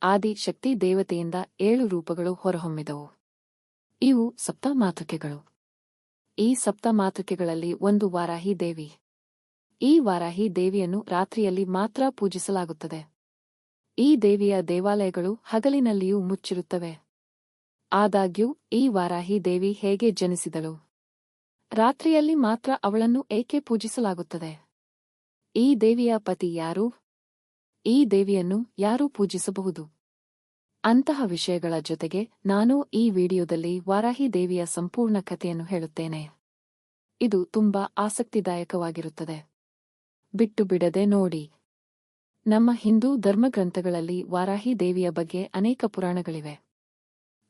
ಆದಿ ಶಕ್ತಿ ದೇವತೆಯಿಂದ 7 ರೂಪಗಳು ಹೊರಹೊಮ್ಮಿದವು. ಇವು ಸಪ್ತಮಾತೃಕೆಗಳು. ಈ ಸಪ್ತಮಾತೃಕೆಗಳಲ್ಲಿ ಒಂದು ವಾರಾಹಿ ದೇವಿ. ಈ ವಾರಾಹಿ ದೇವಿಯನ್ನು ರಾತ್ರಿಯಲ್ಲಿ ಮಾತ್ರ ಪೂಜಿಸಲಾಗುತ್ತದೆ. ಈ ದೇವಿಯ ದೇವಾಲಯಗಳು ಹಗಲಿನಲ್ಲಿಯೂ ಮುಚ್ಚಿರುತ್ತವೆ. ಆದಾಗ್ಯೂ ಈ ವಾರಾಹಿ ದೇವಿ ಹೇಗೆ ಜನಿಸಿದಳು? ರಾತ್ರಿಯಲ್ಲಿ ಮಾತ್ರ ಅವಳನ್ನು ಏಕೆ ಪೂಜಿಸಲಾಗುತ್ತದೆ? ಈ ದೇವಿಯ ಪತಿ ಯಾರು? ಈ ದೇವಿಯನ್ನು ಯಾರು ಪೂಜಿಸಬಹುದು? ಅಂತಹ ವಿಷಯಗಳ ಜೊತೆಗೆ ನಾನು ಈ ವಿಡಿಯೋದಲ್ಲಿ ವಾರಾಹಿ ದೇವಿಯ ಸಂಪೂರ್ಣ ಕಥೆಯನ್ನು ಹೇಳುತ್ತೇನೆ. ಇದು ತುಂಬಾ ಆಸಕ್ತಿದಾಯಕವಾಗಿರುತ್ತದೆ. ಬಿಟ್ಟು ಬಿಡದೆ ನೋಡಿ. ನಮ್ಮ ಹಿಂದೂ ಧರ್ಮಗ್ರಂಥಗಳಲ್ಲಿ ವಾರಾಹಿ ದೇವಿಯ ಬಗ್ಗೆ ಅನೇಕ ಪುರಾಣಗಳಿವೆ.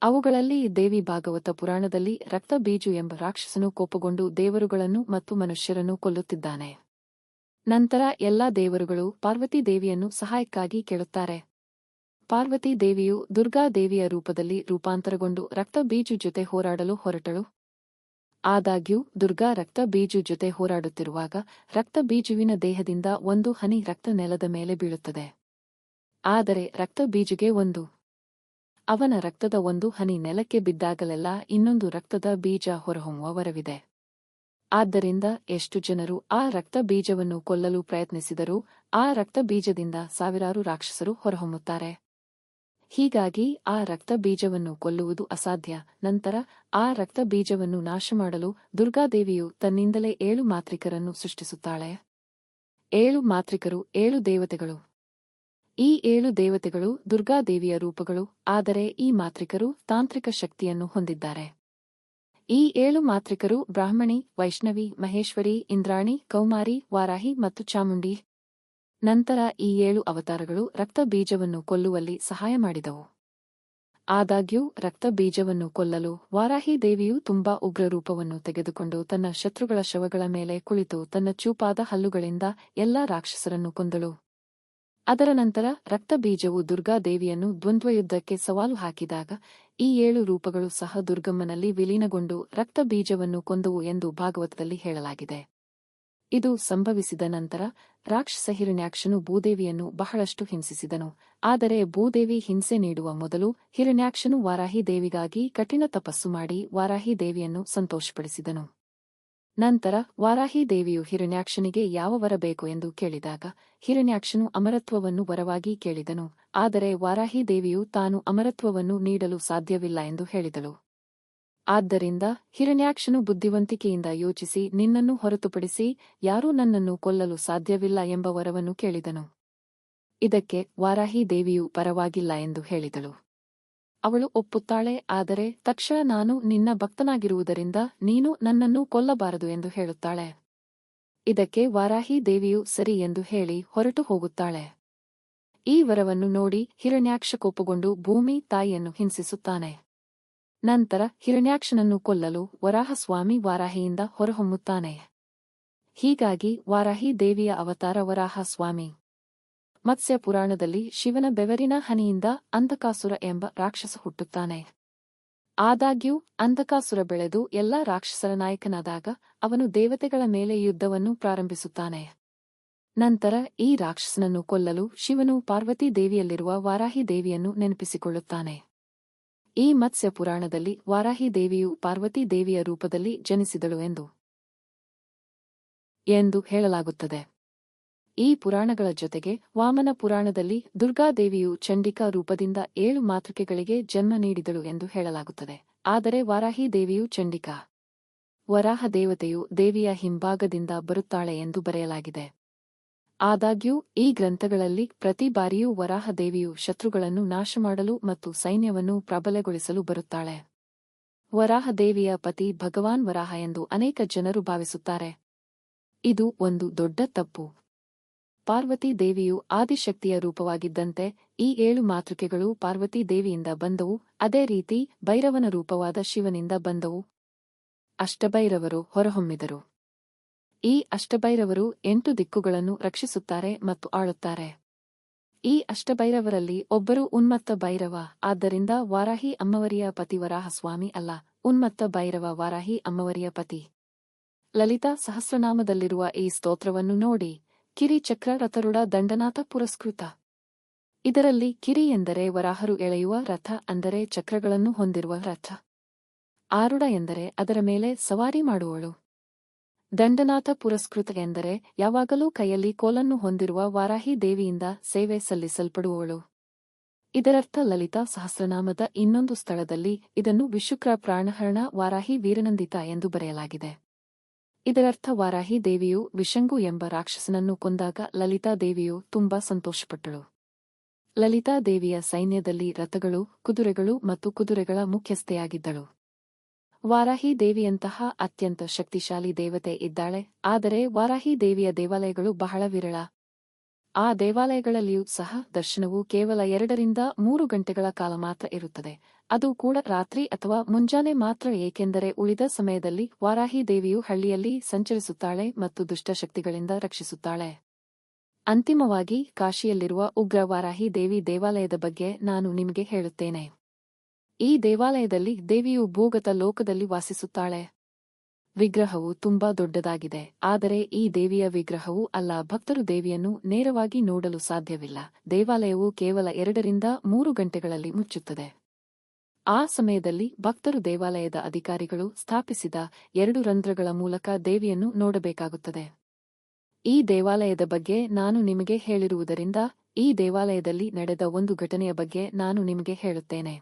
ಅವುಗಳಲ್ಲಿ ದೇವಿ ಭಾಗವತ ಪುರಾಣದಲ್ಲಿ ರಕ್ತಬೀಜು ಎಂಬ ರಾಕ್ಷಸನು ಕೋಪಗೊಂಡು ದೇವರುಗಳನ್ನು ಮತ್ತು ಮನುಷ್ಯರನ್ನು ಕೊಲ್ಲುತ್ತಿದ್ದಾನೆ. ನಂತರ ಎಲ್ಲಾ ದೇವರುಗಳು ಪಾರ್ವತಿ ದೇವಿಯನ್ನು ಸಹಾಯಕ್ಕಾಗಿ ಕೇಳುತ್ತಾರೆ. ಪಾರ್ವತಿ ದೇವಿಯು ದುರ್ಗಾ ದೇವಿಯ ರೂಪದಲ್ಲಿ ರೂಪಾಂತರಗೊಂಡು ರಕ್ತಬೀಜು ಜೊತೆ ಹೋರಾಡಲು ಹೊರಟಳು. ಆದಾಗ್ಯೂ ದುರ್ಗಾ ರಕ್ತಬೀಜು ಜೊತೆ ಹೋರಾಡುತ್ತಿರುವಾಗ ರಕ್ತಬೀಜುವಿನ ದೇಹದಿಂದ ಒಂದು ಹನಿ ರಕ್ತ ನೆಲದ ಮೇಲೆ ಬೀಳುತ್ತದೆ. ಆದರೆ ರಕ್ತಬೀಜುಗೆ ಅವನ ರಕ್ತದ ಒಂದು ಹನಿ ನೆಲಕ್ಕೆ ಬಿದ್ದಾಗಲೆಲ್ಲ ಇನ್ನೊಂದು ರಕ್ತದ ಬೀಜ ಹೊರಹೊಮ್ಮುವ ವರವಿದೆ. ಆದ್ದರಿಂದ ಎಷ್ಟು ಜನರು ಆ ರಕ್ತಬೀಜವನ್ನು ಕೊಲ್ಲಲು ಪ್ರಯತ್ನಿಸಿದರೂ ಆ ರಕ್ತಬೀಜದಿಂದ ಸಾವಿರಾರು ರಾಕ್ಷಸರು ಹೊರಹೊಮ್ಮುತ್ತಾರೆ. ಹೀಗಾಗಿ ಆ ರಕ್ತಬೀಜವನ್ನು ಕೊಲ್ಲುವುದು ಅಸಾಧ್ಯ. ನಂತರ ಆ ರಕ್ತಬೀಜವನ್ನು ನಾಶಮಾಡಲು ದುರ್ಗಾದೇವಿಯು ತನ್ನಿಂದಲೇ 7 ಮಾತ್ರಿಕರನ್ನು ಸೃಷ್ಟಿಸುತ್ತಾಳೆ. 7 ಮಾತ್ರಿಕರು 7 ದೇವತೆಗಳು. ಈ 7 ದೇವತೆಗಳು ದುರ್ಗಾದೇವಿಯ ರೂಪಗಳು. ಆದರೆ ಈ ಮಾತ್ರಿಕರು ತಾಂತ್ರಿಕ ಶಕ್ತಿಯನ್ನು ಹೊಂದಿದ್ದಾರೆ. ಈ 7 ಮಾತ್ರಿಕರು ಬ್ರಾಹ್ಮಣಿ, ವೈಷ್ಣವಿ, ಮಹೇಶ್ವರಿ, ಇಂದ್ರಾಣಿ, ಕೌಮಾರಿ, ವಾರಾಹಿ ಮತ್ತು ಚಾಮುಂಡಿ. ನಂತರ ಈ 7 ಅವತಾರಗಳು ರಕ್ತಬೀಜವನ್ನು ಕೊಲ್ಲುವಲ್ಲಿ ಸಹಾಯ ಮಾಡಿದವು. ಆದಾಗ್ಯೂ ರಕ್ತಬೀಜವನ್ನು ಕೊಲ್ಲಲು ವಾರಾಹಿ ದೇವಿಯು ತುಂಬಾ ಉಗ್ರರೂಪವನ್ನು ತೆಗೆದುಕೊಂಡು ತನ್ನ ಶತ್ರುಗಳ ಶವಗಳ ಮೇಲೆ ಕುಳಿತು ತನ್ನ ಚೂಪಾದ ಹಲ್ಲುಗಳಿಂದ ಎಲ್ಲಾ ರಾಕ್ಷಸರನ್ನು ಕೊಂದಳು. ಅದರ ನಂತರ ರಕ್ತಬೀಜವು ದುರ್ಗಾದೇವಿಯನ್ನು ದ್ವಂದ್ವಯುದ್ಧಕ್ಕೆ ಸವಾಲು ಹಾಕಿದಾಗ ಈ 7 ರೂಪಗಳು ಸಹ ದುರ್ಗಮ್ಮನಲ್ಲಿ ವಿಲೀನಗೊಂಡು ರಕ್ತಬೀಜವನ್ನು ಕೊಂದವು ಎಂದು ಭಾಗವತದಲ್ಲಿ ಹೇಳಲಾಗಿದೆ. ಇದು ಸಂಭವಿಸಿದ ನಂತರ ರಾಕ್ಷಸ ಹಿರಣ್ಯಾಕ್ಷನು ಭೂದೇವಿಯನ್ನು ಬಹಳಷ್ಟು ಹಿಂಸಿಸಿದನು. ಆದರೆ ಭೂದೇವಿ ಹಿಂಸೆ ನೀಡುವ ಮೊದಲು ಹಿರಣ್ಯಾಕ್ಷನು ವಾರಾಹಿ ದೇವಿಗಾಗಿ ಕಠಿಣ ತಪಸ್ಸು ಮಾಡಿ ವಾರಾಹಿ ದೇವಿಯನ್ನು ಸಂತೋಷಪಡಿಸಿದನು. ನಂತರ ವಾರಾಹಿ ದೇವಿಯು ಹಿರಣ್ಯಾಕ್ಷನಿಗೆ ಯಾವ ವರ ಬೇಕು ಎಂದು ಕೇಳಿದಾಗ ಹಿರಣ್ಯಾಕ್ಷನು ಅಮರತ್ವವನ್ನು ವರವಾಗಿ ಕೇಳಿದನು. ಆದರೆ ವಾರಾಹಿ ದೇವಿಯು ತಾನು ಅಮರತ್ವವನ್ನು ನೀಡಲು ಸಾಧ್ಯವಿಲ್ಲ ಎಂದು ಹೇಳಿದಳು. ಆದ್ದರಿಂದ ಹಿರಣ್ಯಾಕ್ಷನು ಬುದ್ಧಿವಂತಿಕೆಯಿಂದ ಯೋಚಿಸಿ ನಿನ್ನನ್ನು ಹೊರತುಪಡಿಸಿ ಯಾರೂ ನನ್ನನ್ನು ಕೊಲ್ಲಲು ಸಾಧ್ಯವಿಲ್ಲ ಎಂಬ ವರವನ್ನು ಕೇಳಿದನು. ಇದಕ್ಕೆ ವಾರಾಹಿ ದೇವಿಯು ಪರವಾಗಿಲ್ಲ ಎಂದು ಹೇಳಿದಳು. ಅವಳು ಒಪ್ಪುತ್ತಾಳೆ. ಆದರೆ ತಕ್ಷಣ ನಾನು ನಿನ್ನ ಭಕ್ತನಾಗಿರುವುದರಿಂದ ನೀನು ನನ್ನನ್ನು ಕೊಲ್ಲಬಾರದು ಎಂದು ಹೇಳುತ್ತಾಳೆ. ಇದಕ್ಕೆ ವಾರಾಹಿ ದೇವಿಯು ಸರಿ ಎಂದು ಹೇಳಿ ಹೊರಟು ಹೋಗುತ್ತಾಳೆ. ಈ ವರವನ್ನು ನೋಡಿ ಹಿರಣ್ಯಾಕ್ಷ ಕೋಪಗೊಂಡು ಭೂಮಿ ತಾಯಿಯನ್ನು ಹಿಂಸಿಸುತ್ತಾನೆ. ನಂತರ ಹಿರಣ್ಯಾಕ್ಷನನ್ನು ಕೊಲ್ಲಲು ವರಾಹಸ್ವಾಮಿ ವಾರಾಹಿಯಿಂದ ಹೊರಹೊಮ್ಮುತ್ತಾನೆ. ಹೀಗಾಗಿ ವಾರಾಹಿ ದೇವಿಯ ಅವತಾರ ವರಾಹಸ್ವಾಮಿ. ಮತ್ಸ್ಯ ಪುರಾಣದಲ್ಲಿ ಶಿವನ ಬೆವರಿನ ಹನಿಯಿಂದ ಅಂಧಕಾಸುರ ಎಂಬ ರಾಕ್ಷಸ ಹುಟ್ಟುತ್ತಾನೆ. ಆದಾಗ್ಯೂ ಅಂಧಕಾಸುರ ಬೆಳೆದು ಎಲ್ಲಾ ರಾಕ್ಷಸರ ನಾಯಕನಾದಾಗ ಅವನು ದೇವತೆಗಳ ಮೇಲೆ ಯುದ್ಧವನ್ನು ಪ್ರಾರಂಭಿಸುತ್ತಾನೆ. ನಂತರ ಈ ರಾಕ್ಷಸನನ್ನು ಕೊಲ್ಲಲು ಶಿವನು ಪಾರ್ವತಿ ದೇವಿಯಲ್ಲಿರುವ ವಾರಾಹಿ ದೇವಿಯನ್ನು ನೆನಪಿಸಿಕೊಳ್ಳುತ್ತಾನೆ. ಈ ಮತ್ಸ್ಯ ಪುರಾಣದಲ್ಲಿ ವಾರಾಹಿ ದೇವಿಯು ಪಾರ್ವತಿ ದೇವಿಯ ರೂಪದಲ್ಲಿ ಜನಿಸಿದಳು ಎಂದು ಹೇಳಲಾಗುತ್ತದೆ. ಈ ಪುರಾಣಗಳ ಜೊತೆಗೆ ವಾಮನ ಪುರಾಣದಲ್ಲಿ ದುರ್ಗಾದೇವಿಯು ಚಂಡಿಕಾ ರೂಪದಿಂದ 7 ಮಾತೃಕೆಗಳಿಗೆ ಜನ್ಮ ನೀಡಿದಳು ಎಂದು ಹೇಳಲಾಗುತ್ತದೆ. ಆದರೆ ವಾರಾಹಿ ದೇವಿಯು ಚಂಡಿಕಾ ವರಾಹ ದೇವತೆಯು ದೇವಿಯ ಹಿಂಭಾಗದಿಂದ ಬರುತ್ತಾಳೆ ಎಂದು ಬರೆಯಲಾಗಿದೆ. ಆದಾಗ್ಯೂ ಈ ಗ್ರಂಥಗಳಲ್ಲಿ ಪ್ರತಿ ಬಾರಿಯೂ ವರಾಹ ದೇವಿಯು ಶತ್ರುಗಳನ್ನು ನಾಶಮಾಡಲು ಮತ್ತು ಸೈನ್ಯವನ್ನು ಪ್ರಬಲಗೊಳಿಸಲು ಬರುತ್ತಾಳೆ. ವರಾಹ ದೇವಿಯ ಪತಿ ಭಗವಾನ್ ವರಾಹ ಎಂದು ಅನೇಕ ಜನರು ಭಾವಿಸುತ್ತಾರೆ. ಇದು ಒಂದು ದೊಡ್ಡ ತಪ್ಪು. ಪಾರ್ವತಿ ದೇವಿಯು ಆದಿಶಕ್ತಿಯ ರೂಪವಾಗಿದ್ದಂತೆ ಈ 7 ಮಾತೃಕೆಗಳು ಪಾರ್ವತಿ ದೇವಿಯಿಂದ ಬಂದವು. ಅದೇ ರೀತಿ ಭೈರವನ ರೂಪವಾದ ಶಿವನಿಂದ ಬಂದವು. ಅಷ್ಟಭೈರವರು ಹೊರಹೊಮ್ಮಿದರು. ಈ ಅಷ್ಟಭೈರವರು 8 ದಿಕ್ಕುಗಳನ್ನು ರಕ್ಷಿಸುತ್ತಾರೆ ಮತ್ತು ಆಳುತ್ತಾರೆ. ಈ ಅಷ್ಟಭೈರವರಲ್ಲಿ ಒಬ್ಬರು ಉನ್ಮತ್ತ ಭೈರವ. ಆದ್ದರಿಂದ ವಾರಾಹಿ ಅಮ್ಮವರಿಯ ಪತಿ ವರಾಹಸ್ವಾಮಿ ಅಲ್ಲ, ಉನ್ಮತ್ತ ಭೈರವ ವಾರಾಹಿ ಅಮ್ಮವರಿಯ ಪತಿ. ಲಲಿತಾ ಸಹಸ್ರನಾಮದಲ್ಲಿರುವ ಈ ಸ್ತೋತ್ರವನ್ನು ನೋಡಿ. ಕಿರಿ ಚಕ್ರ ರಥರುಡ ದಂಡನಾಥ ಪುರಸ್ಕೃತ. ಇದರಲ್ಲಿ ಕಿರಿ ಎಂದರೆ ವರಾಹರು ಎಳೆಯುವ ರಥ ಅಂದರೆ ಚಕ್ರಗಳನ್ನು ಹೊಂದಿರುವ ರಥ. ಆರುಢ ಎಂದರೆ ಅದರ ಮೇಲೆ ಸವಾರಿ ಮಾಡುವಳು. ದಂಡನಾಥ ಪುರಸ್ಕೃತ ಎಂದರೆ ಯಾವಾಗಲೂ ಕೈಯಲ್ಲಿ ಕೋಲನ್ನು ಹೊಂದಿರುವ ವಾರಾಹಿ ದೇವಿಯಿಂದ ಸೇವೆ ಸಲ್ಲಿಸಲ್ಪಡುವವಳು. ಇದರರ್ಥ ಲಲಿತಾ ಸಹಸ್ರನಾಮದ ಇನ್ನೊಂದು ಸ್ಥಳದಲ್ಲಿ ಇದನ್ನು ವಿಶುಕ್ರ ಪ್ರಾಣಹರಣ ವಾರಾಹಿ ವೀರನಂದಿತ ಎಂದು ಬರೆಯಲಾಗಿದೆ. ಇದರರ್ಥ ವಾರಾಹಿ ದೇವಿಯು ವಿಶಂಗು ಎಂಬ ರಾಕ್ಷಸನನ್ನು ಕೊಂದಾಗ ಲಲಿತಾ ದೇವಿಯು ತುಂಬಾ ಸಂತೋಷಪಟ್ಟಳು. ಲಲಿತಾ ದೇವಿಯ ಸೈನ್ಯದಲ್ಲಿ ರಥಗಳು, ಕುದುರೆಗಳು ಮತ್ತು ಕುದುರೆಗಳ ಮುಖ್ಯಸ್ಥೆಯಾಗಿದ್ದಳು. ವಾರಾಹಿ ದೇವಿಯಂತಹ ಅತ್ಯಂತ ಶಕ್ತಿಶಾಲಿ ದೇವತೆ ಇದ್ದಾಳೆ, ಆದರೆ ವಾರಾಹಿ ದೇವಿಯ ದೇವಾಲಯಗಳು ಬಹಳ ವಿರಳ. ಆ ದೇವಾಲಯಗಳಲ್ಲಿಯೂ ಸಹ ದರ್ಶನವು ಕೇವಲ 2 ರಿಂದ 3 ಗಂಟೆಗಳ ಕಾಲ ಮಾತ್ರ ಇರುತ್ತದೆ, ಅದು ಕೂಡ ರಾತ್ರಿ ಅಥವಾ ಮುಂಜಾನೆ ಮಾತ್ರ, ಏಕೆಂದರೆ ಉಳಿದ ಸಮಯದಲ್ಲಿ ವಾರಾಹಿ ದೇವಿಯು ಹಳ್ಳಿಯಲ್ಲಿ ಸಂಚರಿಸುತ್ತಾಳೆ ಮತ್ತು ದುಷ್ಟಶಕ್ತಿಗಳಿಂದ ರಕ್ಷಿಸುತ್ತಾಳೆ. ಅಂತಿಮವಾಗಿ ಕಾಶಿಯಲ್ಲಿರುವ ಉಗ್ರ ವಾರಾಹಿ ದೇವಿ ದೇವಾಲಯದ ಬಗ್ಗೆ ನಾನು ನಿಮಗೆ ಹೇಳುತ್ತೇನೆ. ಈ ದೇವಾಲಯದಲ್ಲಿ ದೇವಿಯು ಭೂಗತ ಲೋಕದಲ್ಲಿ ವಾಸಿಸುತ್ತಾಳೆ. ವಿಗ್ರಹವು ತುಂಬಾ ದೊಡ್ಡದಾಗಿದೆ, ಆದರೆ ಈ ದೇವಿಯ ವಿಗ್ರಹವು ಅಲ್ಲ. ಭಕ್ತರು ದೇವಿಯನ್ನು ನೇರವಾಗಿ ನೋಡಲು ಸಾಧ್ಯವಿಲ್ಲ. ದೇವಾಲಯವು ಕೇವಲ 2 ರಿಂದ 3 ಗಂಟೆಗಳಲ್ಲಿ ಮುಚ್ಚುತ್ತದೆ. ಆ ಸಮಯದಲ್ಲಿ ಭಕ್ತರು ದೇವಾಲಯದ ಅಧಿಕಾರಿಗಳು ಸ್ಥಾಪಿಸಿದ 2 ರಂಧ್ರಗಳ ಮೂಲಕ ದೇವಿಯನ್ನು ನೋಡಬೇಕಾಗುತ್ತದೆ. ಈ ದೇವಾಲಯದ ಬಗ್ಗೆ ನಾನು ನಿಮಗೆ ಹೇಳಿರುವುದರಿಂದ ಈ ದೇವಾಲಯದಲ್ಲಿ ನಡೆದ ಒಂದು ಘಟನೆಯ ಬಗ್ಗೆ ನಾನು ನಿಮಗೆ ಹೇಳುತ್ತೇನೆ.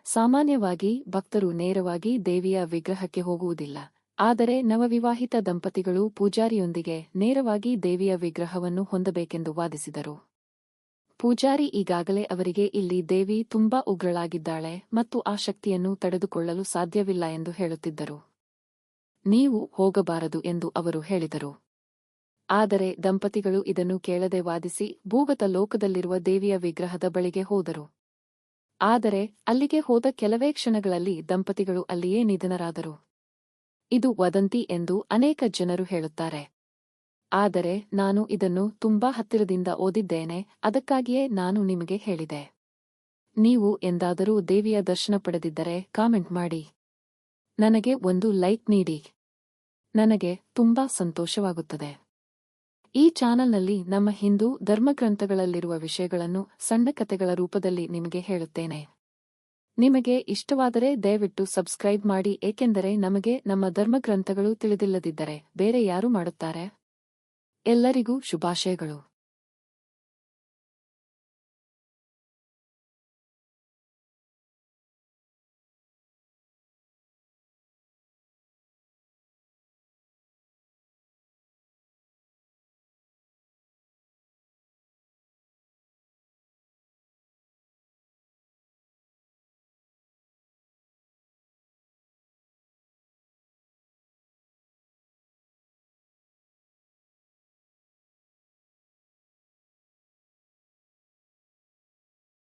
ಸಾಮಾನ್ಯವಾಗಿ ಭಕ್ತರು ನೇರವಾಗಿ ದೇವಿಯ ವಿಗ್ರಹಕ್ಕೆ ಹೋಗುವುದಿಲ್ಲ, ಆದರೆ ನವವಿವಾಹಿತ ದಂಪತಿಗಳು ಪೂಜಾರಿಯೊಂದಿಗೆ ನೇರವಾಗಿ ದೇವಿಯ ವಿಗ್ರಹವನ್ನು ಹೊಂದಬೇಕೆಂದು ವಾದಿಸಿದರು. ಪೂಜಾರಿ ಈಗಾಗಲೇ ಅವರಿಗೆ ಇಲ್ಲಿ ದೇವಿ ತುಂಬಾ ಉಗ್ರಳಾಗಿದ್ದಾಳೆ ಮತ್ತು ಆ ಶಕ್ತಿಯನ್ನು ತಡೆದುಕೊಳ್ಳಲು ಸಾಧ್ಯವಿಲ್ಲ ಎಂದು ಹೇಳುತ್ತಿದ್ದರು. ನೀವು ಹೋಗಬಾರದು ಎಂದು ಅವರು ಹೇಳಿದರು. ಆದರೆ ದಂಪತಿಗಳು ಇದನ್ನು ಕೇಳದೆ ವಾದಿಸಿ ಭೂಗತ ಲೋಕದಲ್ಲಿರುವ ದೇವಿಯ ವಿಗ್ರಹದ ಬಳಿಗೆ ಹೋದರು. ಆದರೆ ಅಲ್ಲಿಗೆ ಹೋದ ಕೆಲವೇ ಕ್ಷಣಗಳಲ್ಲಿ ದಂಪತಿಗಳು ಅಲ್ಲಿಯೇ ನಿಧನರಾದರು. ಇದು ವದಂತಿ ಎಂದು ಅನೇಕ ಜನರು ಹೇಳುತ್ತಾರೆ. ಆದರೆ ನಾನು ಇದನ್ನು ತುಂಬಾ ಹತ್ತಿರದಿಂದ ಓದಿದ್ದೇನೆ, ಅದಕ್ಕಾಗಿಯೇ ನಾನು ನಿಮಗೆ ಹೇಳಿದೆ. ನೀವು ಎಂದಾದರೂ ದೇವಿಯ ದರ್ಶನ ಪಡೆದಿದ್ದರೆ ಕಾಮೆಂಟ್ ಮಾಡಿ. ನನಗೆ ಒಂದು ಲೈಕ್ ನೀಡಿ. ನನಗೆ ತುಂಬಾ ಸಂತೋಷವಾಗುತ್ತದೆ. ಈ ಚಾನಲ್ನಲ್ಲಿ ನಮ್ಮ ಹಿಂದೂ ಧರ್ಮಗ್ರಂಥಗಳಲ್ಲಿರುವ ವಿಷಯಗಳನ್ನು ಸಣ್ಣ ಕಥೆಗಳ ರೂಪದಲ್ಲಿ ನಿಮಗೆ ಹೇಳುತ್ತೇನೆ. ನಿಮಗೆ ಇಷ್ಟವಾದರೆ ದಯವಿಟ್ಟು ಸಬ್ಸ್ಕ್ರೈಬ್ ಮಾಡಿ, ಏಕೆಂದರೆ ನಮಗೆ ನಮ್ಮ ಧರ್ಮಗ್ರಂಥಗಳು ತಿಳಿದಿಲ್ಲದಿದ್ದರೆ ಬೇರೆ ಯಾರು ಮಾಡುತ್ತಾರೆ? ಎಲ್ಲರಿಗೂ ಶುಭಾಶಯಗಳು.